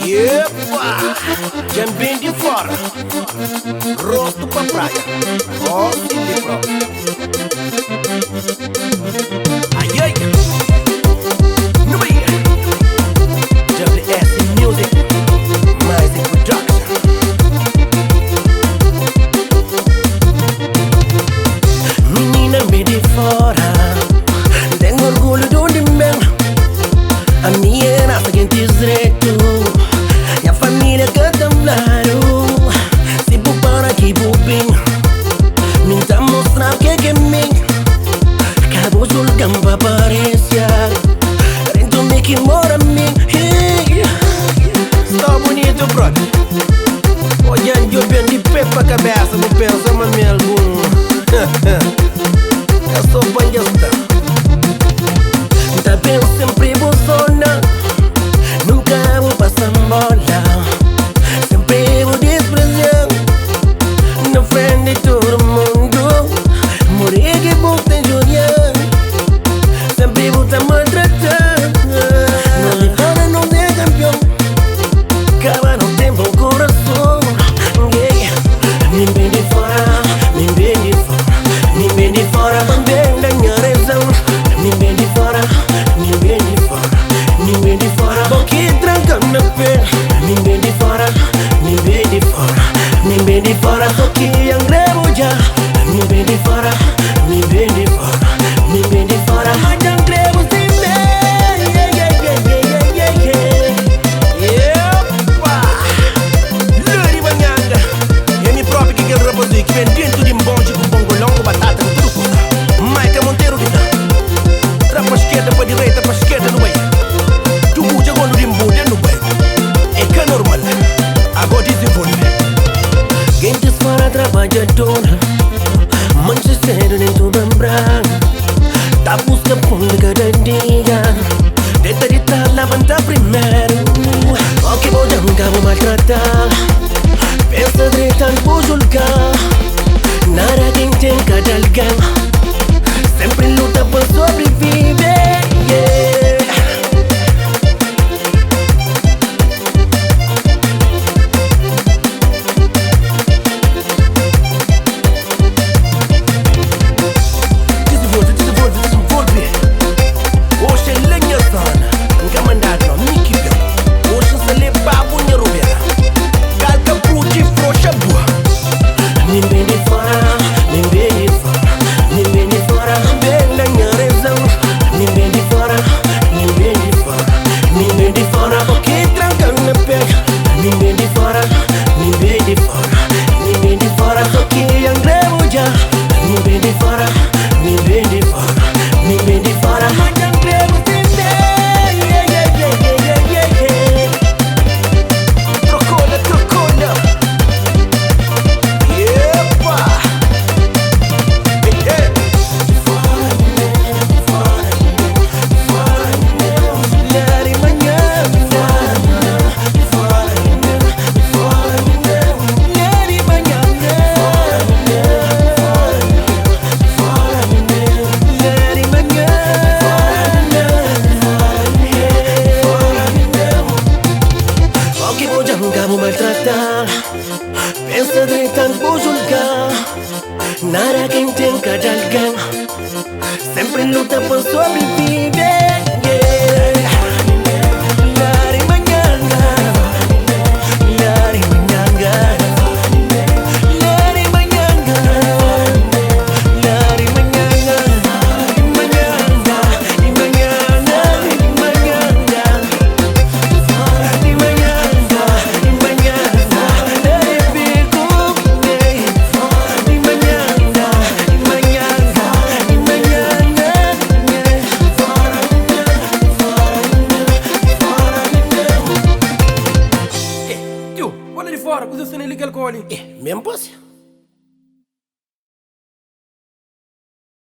Epa! Também de fora. Rosto pra praia. Ó, de prova. Ai, ai. No way. WS Music. Mais em production. Menina me de fora. Tenho orgulho de onde mesmo. A minha herança quem diz direito. Minha família canta claro. Se por para aqui por bem. Me tá mostrando que é mim. Acabou julgando a aparência. Rendo-me que mora em mim. Está bonito, brother. Olhando eu bem de pé pra cabeça. Não pensa mais em algum. Eu sou banhista. Tá bem sempre vou sonar. Nunca vou passar bola. Sempre vou desprezar. Na frente de todo mundo. Morrer que vou te judiar. Sempre vou te maltratar. Não lhe para, não é campeão. Acaba no tempo o coração. Me vem de fora, me vem de fora. Me vem de fora, também da minha razão. Me vem de fora, me vem de fora. Me vem de fora, porque tranca na pé. Me vem de fora, me vem de fora. Me vem de fora, só que angrevo já. Me vem de fora, me vem de fora. Me vem de fora, mas angrevo sem bem. Epa! Luri banhanga. É mi próprio que quero reproduzir. Que vem dentro de um bonde com bongolão, com batata, com tudo puta. Maica Monteiro de dar. Pra esquerda, pra direita, pra esquerda, no meio. Tu muda quando de muda no meio. É que é normal. Agora desenvolve. Quem diz fora trabalhadora. Mancha cedo dentro do branco. Tá busca fundo cada dia. Tenta de tá levanta primeiro. O que vou dar, vou maltratar. Pensa direito, vou julgar. Nada quem tem cada alguém. Sempre luta por sobreviver, yeah. Desenvolve. Hoje é lenha sana. Nunca mandado não, me que bem. Hoje se leva a bunha robeira. Calca puti frouxa boa. Me vem de fora, me vem de fora. Me vem de fora, bem da minha razão. Me vem de fora, me vem de fora. Me vem de fora, porque tranca na pega. Me vem de fora, me vem de fora. Me vem de fora, só que angrevo já. Me vem de fora, me vem de fora. Me vem de fora, mas angrevo sem bem. Trocona. Epa! Vou maltratar. Pensa direito, vou julgar. Nada quem tem cada alguém. Sempre luta por sobreviver, yeah. Lari manhanga. Lari manhanga. Lari manhanga. Lari manhanga. Manhanga. Manhanga. Manhanga. Mesmo posse?